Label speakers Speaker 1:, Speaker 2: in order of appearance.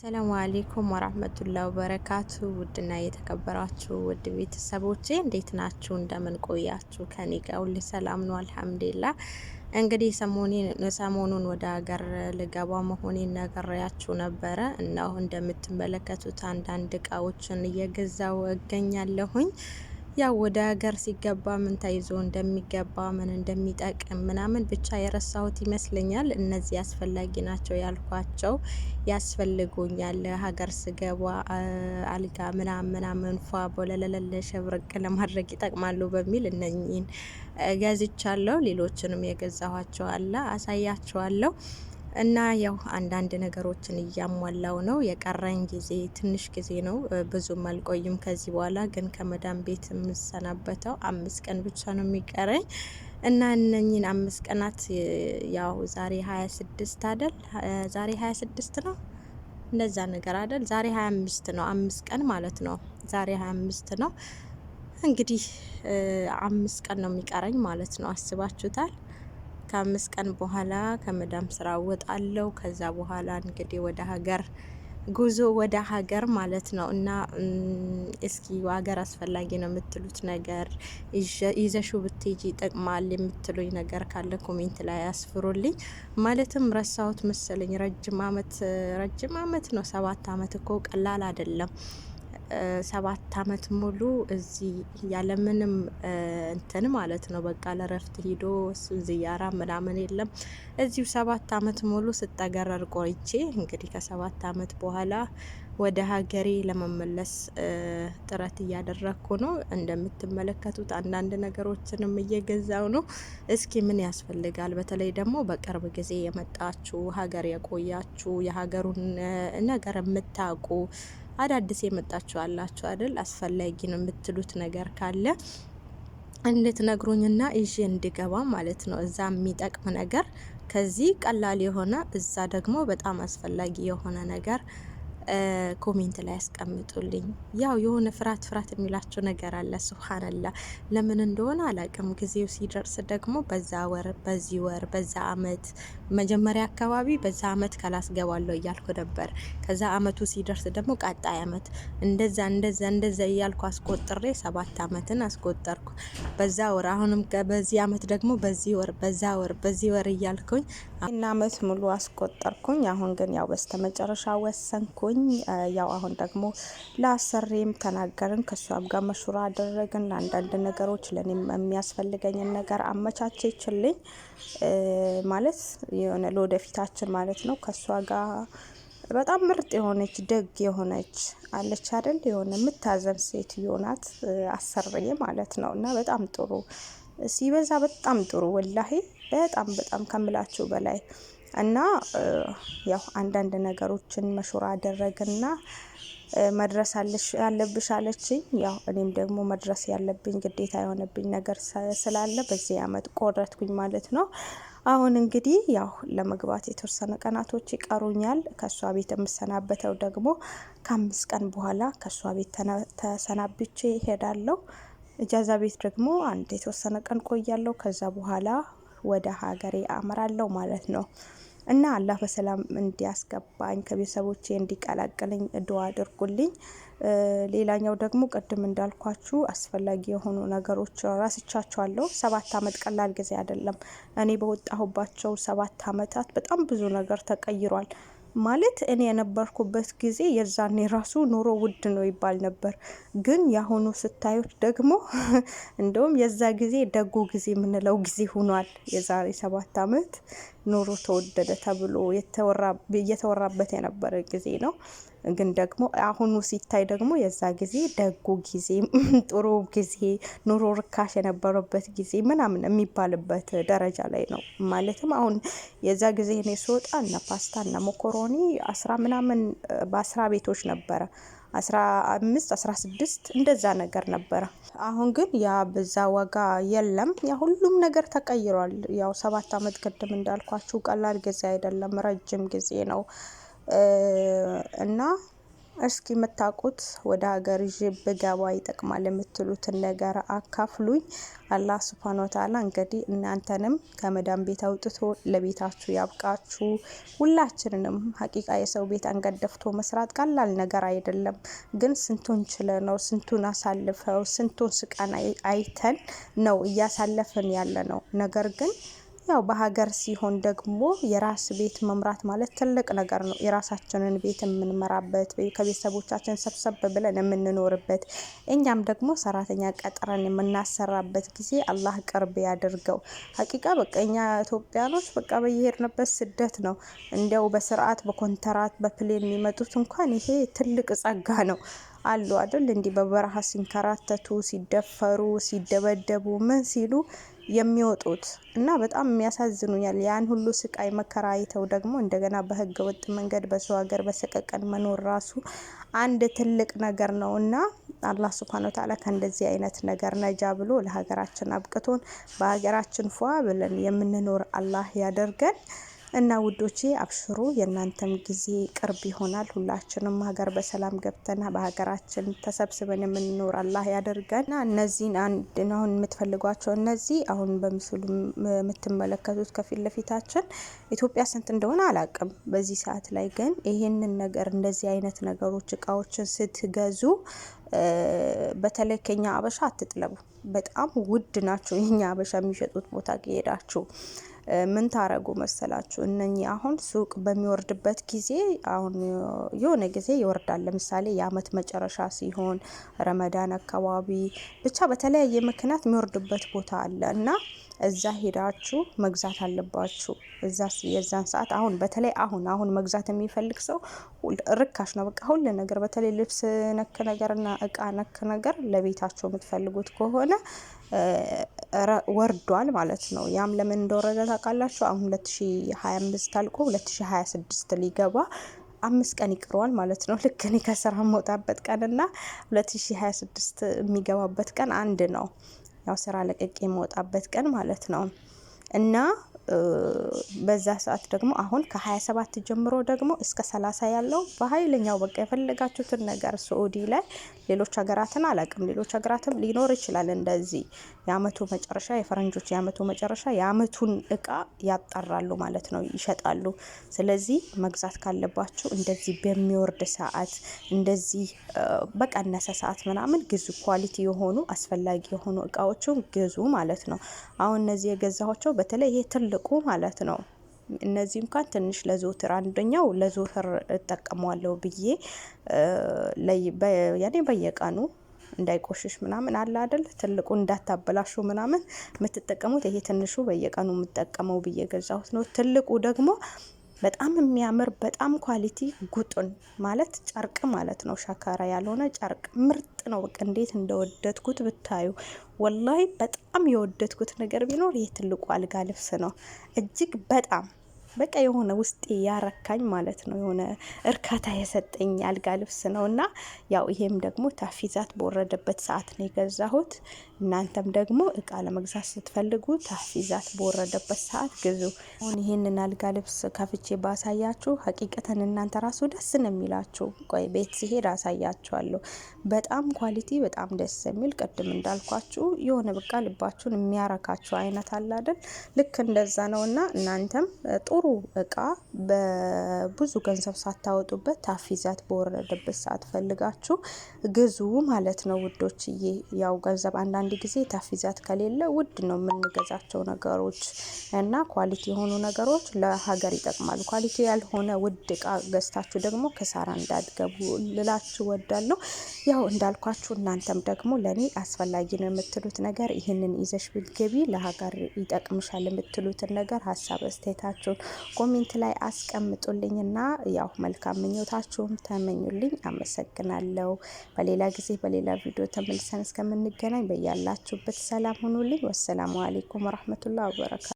Speaker 1: ሰላም አለይኩም ወራህመቱላሂ ወበረካቱ። ውድና የተከበራችሁ ውድ ቤተሰቦቼ እንዴት ናችሁ? እንደምን ቆያችሁ? ከኔ ጋር ሁሉ ሰላም ነው አልሐምዱሊላህ። እንግዲህ ሰሞኑን ወደ ሀገር ልገባ መሆኔን ነግሬያችሁ ነበረ እና እንደምትመለከቱት አንዳንድ እቃዎችን እየገዛው እገኛለሁኝ። ያው ወደ ሀገር ሲገባ ምን ተይዞ እንደሚገባ ምን እንደሚጠቅም ምናምን ብቻ የረሳሁት ይመስለኛል። እነዚህ አስፈላጊ ናቸው ያልኳቸው ያስፈልጉኛል ሀገር ስገባ አልጋ ምናምን ፏ ቦለለለ ሸብረቅ ለማድረግ ይጠቅማሉ በሚል እነኚህን ገዝቻለሁ። ሌሎችንም የገዛኋቸው አለ አሳያቸዋለሁ። እና ያው አንዳንድ ነገሮችን እያሟላው ነው። የቀረኝ ጊዜ ትንሽ ጊዜ ነው፣ ብዙም አልቆይም ከዚህ በኋላ ግን ከመዳም ቤት የምሰናበተው 5 ቀን ብቻ ነው የሚቀረኝ። እና እነኚህን 5 ቀናት ያው ዛሬ 26 አይደል? ዛሬ 26 ነው እንደዛ ነገር አይደል? ዛሬ 25 ነው፣ 5 ቀን ማለት ነው። ዛሬ 25 ነው። እንግዲህ 5 ቀን ነው የሚቀረኝ ማለት ነው። አስባችሁታል? ከ5 ቀን በኋላ ከመዳም ስራ ወጣለሁ። ከዛ በኋላ እንግዲህ ወደ ሀገር ጉዞ ወደ ሀገር ማለት ነው። እና እስኪ ሀገር አስፈላጊ ነው የምትሉት ነገር ይዘሹ ብትሄጂ ይጠቅማል የምትሉኝ ነገር ካለ ኮሜንት ላይ አስፍሩልኝ። ማለትም ረሳሁት መሰለኝ። ረጅም አመት ነው። 7 አመት እኮ ቀላል አይደለም። 7 አመት ሙሉ እዚህ ያለምንም እንትን ማለት ነው። በቃ ለረፍት ሂዶ እሱን ዝያራ ምናምን የለም። እዚሁ 7 አመት ሙሉ ስጠገረር ቆይቼ እንግዲህ ከ7 አመት በኋላ ወደ ሀገሬ ለመመለስ ጥረት እያደረግኩ ነው። እንደምትመለከቱት አንዳንድ ነገሮችንም እየገዛው ነው። እስኪ ምን ያስፈልጋል? በተለይ ደግሞ በቅርብ ጊዜ የመጣችሁ ሀገር የቆያችሁ የሀገሩን ነገር የምታውቁ አዳዲስ የመጣችሁ አላችሁ አይደል? አስፈላጊ ነው የምትሉት ነገር ካለ እንድትነግሩኝና ይዤ እንድገባ ማለት ነው። እዛ የሚጠቅም ነገር ከዚህ ቀላል የሆነ እዛ ደግሞ በጣም አስፈላጊ የሆነ ነገር ኮሜንት ላይ ያስቀምጡልኝ። ያው የሆነ ፍርሃት የሚላቸው ነገር አለ። ሱብሃንአላህ ለምን እንደሆነ አላቅም። ጊዜው ሲደርስ ደግሞ በዛ ወር በዚህ ወር በዛ አመት መጀመሪያ አካባቢ በዛ አመት ካላስገባለሁ እያልኩ ነበር። ከዛ አመቱ ሲደርስ ደግሞ ቀጣይ አመት እንደዛ እያልኩ አስቆጥሬ 7 አመትን አስቆጠርኩ። በዛ ወር አሁንም በዚህ አመት ደግሞ በዚህ ወር እያልኩኝ እና አመት ሙሉ አስቆጠርኩኝ። አሁን ግን ያው በስተመጨረሻ ወሰንኩኝ። ያው አሁን ደግሞ ለአሰሪም ተናገርን፣ ከሷም ጋር መሹራ አደረግን። አንዳንድ ነገሮች ለኔም የሚያስፈልገኝን ነገር አመቻቸችልኝ። ማለት የሆነ ለወደፊታችን ማለት ነው። ከሷ ጋር በጣም ምርጥ የሆነች ደግ የሆነች አለች አይደል? የሆነ የምታዘን ሴትዮ ናት አሰሪዬ ማለት ነው። እና በጣም ጥሩ ሲበዛ በጣም ጥሩ ወላሂ በጣም ከምላችሁ በላይ እና ያው አንዳንድ ነገሮችን መሹራ አደረግና መድረስ ያለብሽ አለችኝ። ያው እኔም ደግሞ መድረስ ያለብኝ ግዴታ የሆነብኝ ነገር ስላለ በዚህ አመት ቆረጥኩኝ ማለት ነው። አሁን እንግዲህ ያው ለመግባት የተወሰነ ቀናቶች ይቀሩኛል። ከሷ ቤት የምሰናበተው ደግሞ ከ5 ቀን በኋላ ከሷ ቤት ተሰናብቼ እሄዳለሁ። እጃዛ ቤት ደግሞ አንድ የተወሰነ ቀን ቆያለሁ። ከዛ በኋላ ወደ ሀገሬ አመራለሁ ማለት ነው። እና አላህ በሰላም እንዲያስገባኝ ከቤተሰቦቼ እንዲቀላቅልኝ ዱአ አድርጉልኝ። ሌላኛው ደግሞ ቅድም እንዳልኳችሁ አስፈላጊ የሆኑ ነገሮች ራስቻቸዋለሁ። 7 አመት ቀላል ጊዜ አይደለም። እኔ በወጣሁባቸው 7 አመታት በጣም ብዙ ነገር ተቀይሯል። ማለት እኔ የነበርኩበት ጊዜ የዛኔ ራሱ ኑሮ ውድ ነው ይባል ነበር። ግን ያሁኑ ስታዩት ደግሞ እንደውም የዛ ጊዜ ደጉ ጊዜ የምንለው ጊዜ ሆኗል። የዛሬ 7 አመት ኑሮ ተወደደ ተብሎ እየተወራበት የነበረ ጊዜ ነው። ግን ደግሞ አሁኑ ሲታይ ደግሞ የዛ ጊዜ ደጉ ጊዜ ጥሩ ጊዜ ኑሮ ርካሽ የነበረበት ጊዜ ምናምን የሚባልበት ደረጃ ላይ ነው። ማለትም አሁን የዛ ጊዜ እኔ ስወጣ እነ ፓስታ እነ ሞኮሮኒ 10 ምናምን በ10 ቤቶች ነበረ። 15 16 እንደዛ ነገር ነበረ። አሁን ግን ያ በዛ ዋጋ የለም። ያ ሁሉም ነገር ተቀይሯል። ያው 7 አመት ቅድም እንዳልኳችሁ ቀላል ጊዜ አይደለም፣ ረጅም ጊዜ ነው። እና እስኪ የምታውቁት ወደ ሀገር ይዤ ብገባ ይጠቅማል የምትሉትን ነገር አካፍሉኝ። አላህ ሱብሃነሁ ወተዓላ እንግዲህ እናንተንም ከመዳን ቤት አውጥቶ ለቤታችሁ ያብቃችሁ። ሁላችንንም ሀቂቃ የሰው ቤት አንገት ደፍቶ መስራት ቀላል ነገር አይደለም። ግን ስንቱን ችለ ነው ስንቱን አሳልፈው ስንቱን ስቃን አይተን ነው እያሳለፍን ያለ ነው። ነገር ግን ያው በሀገር ሲሆን ደግሞ የራስ ቤት መምራት ማለት ትልቅ ነገር ነው። የራሳችንን ቤት የምንመራበት ከቤተሰቦቻችን ሰብሰብ ብለን የምንኖርበት እኛም ደግሞ ሰራተኛ ቀጥረን የምናሰራበት ጊዜ አላህ ቅርብ ያድርገው። ሀቂቃ በቃ እኛ ኢትዮጵያኖች በቃ በየሄድንበት ስደት ነው። እንዲያው በስርዓት በኮንትራት በፕሌን የሚመጡት እንኳን ይሄ ትልቅ ጸጋ ነው አሉ አይደል? እንዲህ በበረሃ ሲንከራተቱ ሲደፈሩ ሲደበደቡ ምን ሲሉ የሚወጡት እና በጣም የሚያሳዝኑኛል። ያን ሁሉ ስቃይ መከራ አይተው ደግሞ እንደገና በህገ ወጥ መንገድ በሰው ሀገር በሰቀቀን መኖር ራሱ አንድ ትልቅ ነገር ነው እና አላህ ሱብሃነሁ ወተዓላ ከእንደዚህ አይነት ነገር ነጃ ብሎ ለሀገራችን አብቅቶን በሀገራችን ፏ ብለን የምንኖር አላህ ያደርገን። እና ውዶቼ አብሽሩ፣ የእናንተም ጊዜ ቅርብ ይሆናል። ሁላችንም ሀገር በሰላም ገብተን በሀገራችን ተሰብስበን የምንኖር አላህ ያደርገን። እና እነዚህን አሁን የምትፈልጓቸው እነዚህ አሁን በምስሉ የምትመለከቱት ከፊት ለፊታችን ኢትዮጵያ ስንት እንደሆነ አላቅም በዚህ ሰዓት ላይ ግን ይሄንን ነገር እንደዚህ አይነት ነገሮች እቃዎችን ስትገዙ በተለይ ከኛ አበሻ አትጥለቡ። በጣም ውድ ናቸው። የኛ አበሻ የሚሸጡት ቦታ ከሄዳችሁ ምን ታረጉ መሰላችሁ? እነኚህ አሁን ሱቅ በሚወርድበት ጊዜ አሁን የሆነ ጊዜ ይወርዳል። ለምሳሌ የአመት መጨረሻ ሲሆን ረመዳን አካባቢ ብቻ በተለያየ ምክንያት የሚወርድበት ቦታ አለ እና እዛ ሄዳችሁ መግዛት አለባችሁ። እዛ የዛን ሰዓት አሁን በተለይ አሁን መግዛት የሚፈልግ ሰው ርካሽ ነው። በቃ ሁሉ ነገር በተለይ ልብስ ነክ ነገርና እቃ ነክ ነገር ለቤታቸው የምትፈልጉት ከሆነ ወርዷል ማለት ነው። ያም ለምን እንደወረደ ታውቃላችሁ? አሁን 2025 አልቆ 2026 ሊገባ 5 ቀን ይቀረዋል ማለት ነው። ልክ እኔ ከስራ የምወጣበት ቀንና 2026 የሚገባበት ቀን አንድ ነው። ያው ስራ ለቅቄ የምወጣበት ቀን ማለት ነው እና በዛ ሰዓት ደግሞ አሁን ከ27 ጀምሮ ደግሞ እስከ 30 ያለው በኃይለኛው በቃ የፈለጋችሁትን ነገር ሳኡዲ ላይ ሌሎች ሀገራትን አላቅም፣ ሌሎች ሀገራትም ሊኖር ይችላል እንደዚህ የአመቱ መጨረሻ የፈረንጆች የአመቱ መጨረሻ የአመቱን እቃ ያጣራሉ ማለት ነው፣ ይሸጣሉ። ስለዚህ መግዛት ካለባችሁ እንደዚህ በሚወርድ ሰዓት እንደዚህ በቀነሰ ሰዓት ምናምን ግዙ። ኳሊቲ የሆኑ አስፈላጊ የሆኑ እቃዎችን ግዙ ማለት ነው። አሁን እነዚህ የገዛኋቸው በተለይ ይሄ ትልቁ ማለት ነው። እነዚህ እንኳን ትንሽ ለዘውትር አንደኛው ለዘውትር እጠቀመዋለሁ ብዬ ያኔ በየቀኑ እንዳይቆሽሽ ምናምን አለ አይደል? ትልቁ እንዳታበላሹ ምናምን የምትጠቀሙት ይሄ ትንሹ በየቀኑ የምጠቀመው ብዬ ገዛሁት ነው። ትልቁ ደግሞ በጣም የሚያምር በጣም ኳሊቲ ጉጡን ማለት ጨርቅ ማለት ነው። ሸካራ ያልሆነ ጨርቅ ምርጥ ነው። በቃ እንዴት እንደወደድኩት ብታዩ። ወላሂ በጣም የወደድኩት ነገር ቢኖር ይሄ ትልቁ አልጋ ልብስ ነው። እጅግ በጣም በቃ የሆነ ውስጤ ያረካኝ ማለት ነው። የሆነ እርካታ የሰጠኝ አልጋ ልብስ ነው እና ያው ይሄም ደግሞ ታፊዛት በወረደበት ሰዓት ነው የገዛሁት። እናንተም ደግሞ እቃ ለመግዛት ስትፈልጉ ታፊዛት በወረደበት ሰዓት ግዙ። አሁን ይሄንን አልጋ ልብስ ከፍቼ ባሳያችሁ ሀቂቀተን እናንተ ራሱ ደስ ነው የሚላችሁ። ቆይ ቤት ሲሄድ አሳያችኋለሁ። በጣም ኳሊቲ በጣም ደስ የሚል ቅድም እንዳልኳችሁ የሆነ በቃ ልባችሁን የሚያረካችሁ አይነት አለ አይደል? ልክ እንደዛ ነው እና እናንተም ጥሩ እቃ በብዙ ገንዘብ ሳታወጡበት ታፊዛት በወረደበት ሰዓት ፈልጋችሁ ግዙ ማለት ነው ውዶችዬ። ያው ገንዘብ አንዳንድ ጊዜ ታፊዛት ከሌለ ውድ ነው የምንገዛቸው ነገሮች እና ኳሊቲ የሆኑ ነገሮች ለሀገር ይጠቅማሉ። ኳሊቲ ያልሆነ ውድ እቃ ገዝታችሁ ደግሞ ክሳራ እንዳትገቡ ልላችሁ ወዳለሁ። ያው እንዳልኳችሁ እናንተም ደግሞ ለኔ አስፈላጊ ነው የምትሉት ነገር ይህንን ይዘሽ ብትገቢ ለሀገር ይጠቅምሻል የምትሉትን ነገር ሀሳብ አስተያየታችሁን ኮሜንት ላይ አስቀምጡልኝና ያው መልካም ምኞታችሁም ተመኙልኝ። አመሰግናለሁ። በሌላ ጊዜ በሌላ ቪዲዮ ተመልሰን እስከምንገናኝ በያላችሁበት ሰላም ሁኑልኝ። ወሰላሙ አለይኩም ወራህመቱላሂ ወበረካቱ።